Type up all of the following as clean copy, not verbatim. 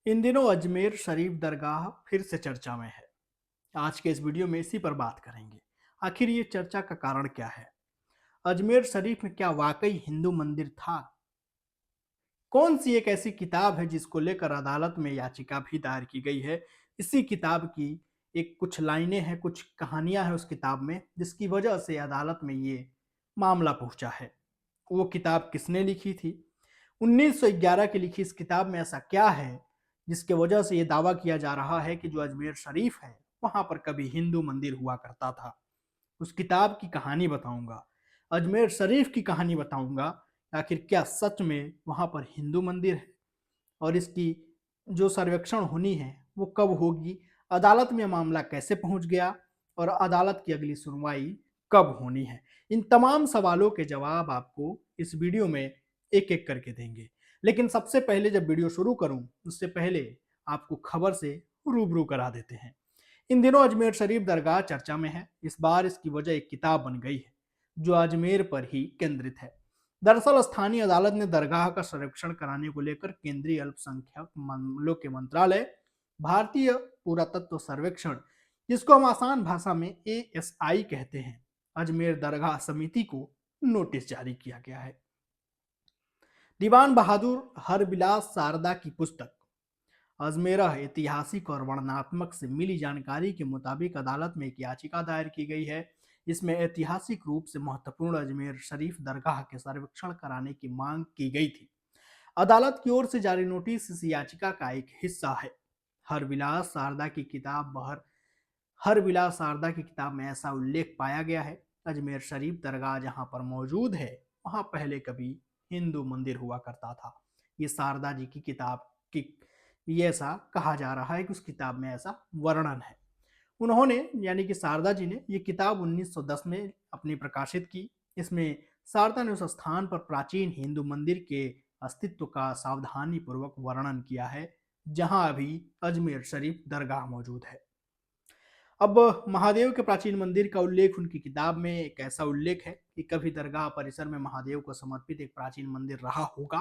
इन दिनों अजमेर शरीफ दरगाह फिर से चर्चा में है। आज के इस वीडियो में इसी पर बात करेंगे। आखिर ये चर्चा का कारण क्या है? अजमेर शरीफ में क्या वाकई हिंदू मंदिर था? कौन सी एक ऐसी किताब है जिसको लेकर अदालत में याचिका भी दायर की गई है? इसी किताब की एक कुछ लाइनें हैं, कुछ कहानियां हैं उस किताब में, जिसकी वजह से अदालत में ये मामला पहुंचा है। वो किताब किसने लिखी थी? 1911 की लिखी इस किताब में ऐसा क्या है जिसके वजह से ये दावा किया जा रहा है कि जो अजमेर शरीफ है वहां पर कभी हिंदू मंदिर हुआ करता था? उस किताब की कहानी बताऊंगा, अजमेर शरीफ की कहानी बताऊंगा। आखिर क्या सच में वहां पर हिंदू मंदिर है? और इसकी जो सर्वेक्षण होनी है वो कब होगी? अदालत में मामला कैसे पहुंच गया? और अदालत की अगली सुनवाई कब होनी है? इन तमाम सवालों के जवाब आपको इस वीडियो में एक एक करके देंगे। लेकिन सबसे पहले जब वीडियो शुरू करूं उससे पहले आपको खबर से रूबरू करा देते हैं। इन दिनों अजमेर शरीफ दरगाह चर्चा में है। इस बार इसकी वजह एक किताब बन गई है जो अजमेर पर ही केंद्रित है। दरअसल स्थानीय अदालत ने दरगाह का सर्वेक्षण कराने को लेकर केंद्रीय अल्पसंख्यक मामलों के मंत्रालय, भारतीय पुरातत्व सर्वेक्षण, जिसको हम आसान भाषा में ASI कहते हैं, अजमेर दरगाह समिति को नोटिस जारी किया गया है। दीवान बहादुर हरबिलास शारदा की पुस्तक अजमेरा ऐतिहासिक और वर्णनात्मक से मिली जानकारी के मुताबिक अदालत में एक याचिका दायर की गई है। इसमें ऐतिहासिक रूप से महत्वपूर्ण अजमेर शरीफ दरगाह के सर्वेक्षण कराने की मांग की गई थी। अदालत की ओर से जारी नोटिस इस याचिका का एक हिस्सा है। हरविलास शारदा की किताब बहर हरविलास शारदा की किताब में ऐसा उल्लेख पाया गया है, अजमेर शरीफ दरगाह जहां पर मौजूद है वहां पहले कभी हिंदू मंदिर हुआ करता था। ये शारदा जी की किताब की ये ऐसा कहा जा रहा है कि उस किताब में ऐसा वर्णन है। उन्होंने यानी कि शारदा जी ने ये किताब 1910 में अपनी प्रकाशित की। इसमें शारदा ने उस स्थान पर प्राचीन हिंदू मंदिर के अस्तित्व का सावधानी पूर्वक वर्णन किया है जहां अभी अजमेर शरीफ दरगाह मौजूद है। अब महादेव के प्राचीन मंदिर का उल्लेख उनकी किताब में एक ऐसा उल्लेख है कि कभी दरगाह परिसर में महादेव को समर्पित एक प्राचीन मंदिर रहा होगा।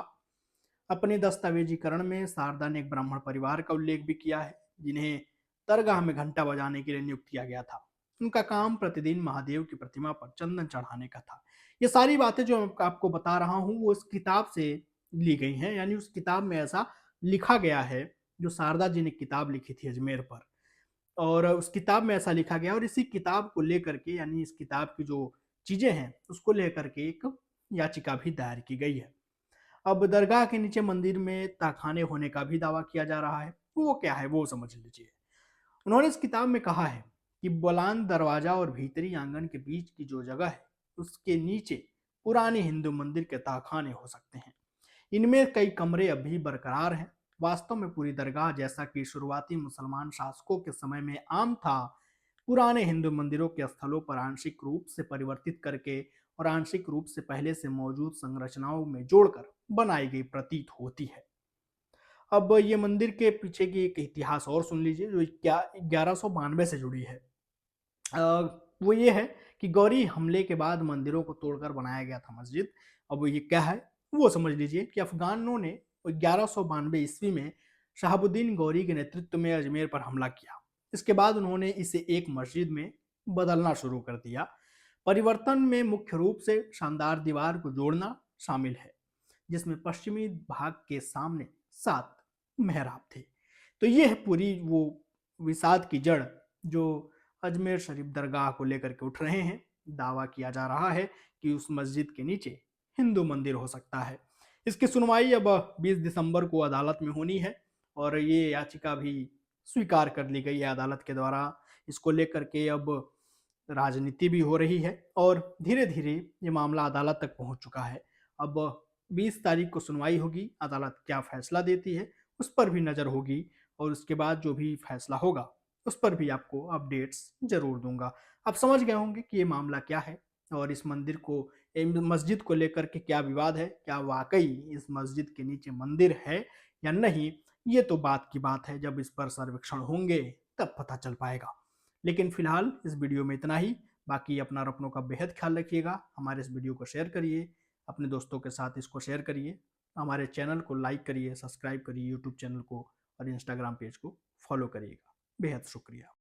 अपने दस्तावेजीकरण में शारदा ने एक ब्राह्मण परिवार का उल्लेख भी किया है जिन्हें दरगाह में घंटा बजाने के लिए नियुक्त किया गया था। उनका काम प्रतिदिन महादेव की प्रतिमा पर चंदन चढ़ाने का था। ये सारी बातें जो मैं आपको बता रहा हूँ वो इस किताब से ली गई हैं, यानी उस किताब में ऐसा लिखा गया है जो शारदा जी ने किताब लिखी थी अजमेर पर। और उस किताब में ऐसा लिखा गया और इसी किताब को लेकर के यानी इस किताब की जो चीजें हैं उसको लेकर के एक याचिका भी दायर की गई है। अब दरगाह के नीचे मंदिर में ताखाने होने का भी दावा किया जा रहा है। वो क्या है वो समझ लीजिए। उन्होंने इस किताब में कहा है कि बुलंद दरवाजा और भीतरी आंगन के बीच की जो जगह है उसके नीचे पुराने हिंदू मंदिर के ताखाने हो सकते हैं। इनमें कई कमरे अभी बरकरार हैं। वास्तव में पूरी दरगाह, जैसा कि शुरुआती मुसलमान शासकों के समय में आम था, पुराने हिंदू मंदिरों के स्थलों पर आंशिक रूप से परिवर्तित करके और आंशिक रूप से पहले से मौजूद संरचनाओं में जोड़कर बनाई गई प्रतीत होती है। अब ये मंदिर के पीछे की एक इतिहास और सुन लीजिए जो 1192 से जुड़ी है। अ, वो ये है कि गौरी हमले के बाद मंदिरों को तोड़कर बनाया गया था मस्जिद। अब ये क्या है वो समझ लीजिए कि अफगानों ने 1192 ईस्वी में शहाबुद्दीन गौरी के नेतृत्व में अजमेर पर हमला किया। इसके बाद उन्होंने इसे एक मस्जिद में बदलना शुरू कर दिया। परिवर्तन में मुख्य रूप से शानदार दीवार को जोड़ना शामिल है जिसमें पश्चिमी भाग के सामने 7 मेहराब थे। तो ये है पूरी वो विषाद की जड़ जो अजमेर शरीफ दरगाह को लेकर के उठ रहे हैं। दावा किया जा रहा है कि उस मस्जिद के नीचे हिंदू मंदिर हो सकता है। इसकी सुनवाई अब 20 दिसंबर को अदालत में होनी है और ये याचिका भी स्वीकार कर ली गई है अदालत के द्वारा। इसको लेकर के अब राजनीति भी हो रही है और धीरे धीरे ये मामला अदालत तक पहुंच चुका है। अब 20 तारीख को सुनवाई होगी, अदालत क्या फैसला देती है उस पर भी नज़र होगी और उसके बाद जो भी फैसला होगा उस पर भी आपको अपडेट्स जरूर दूंगा। आप समझ गए होंगे कि ये मामला क्या है और इस मंदिर को मस्जिद को लेकर के क्या विवाद है, क्या वाकई इस मस्जिद के नीचे मंदिर है या नहीं। ये तो बात की बात है, जब इस पर सर्वेक्षण होंगे तब पता चल पाएगा। लेकिन फिलहाल इस वीडियो में इतना ही। बाकी अपना और अपनों का बेहद ख्याल रखिएगा। हमारे इस वीडियो को शेयर करिए, अपने दोस्तों के साथ इसको शेयर करिए, हमारे चैनल को लाइक करिए, सब्सक्राइब करिए यूट्यूब चैनल को और इंस्टाग्राम पेज को फॉलो करिएगा। बेहद शुक्रिया।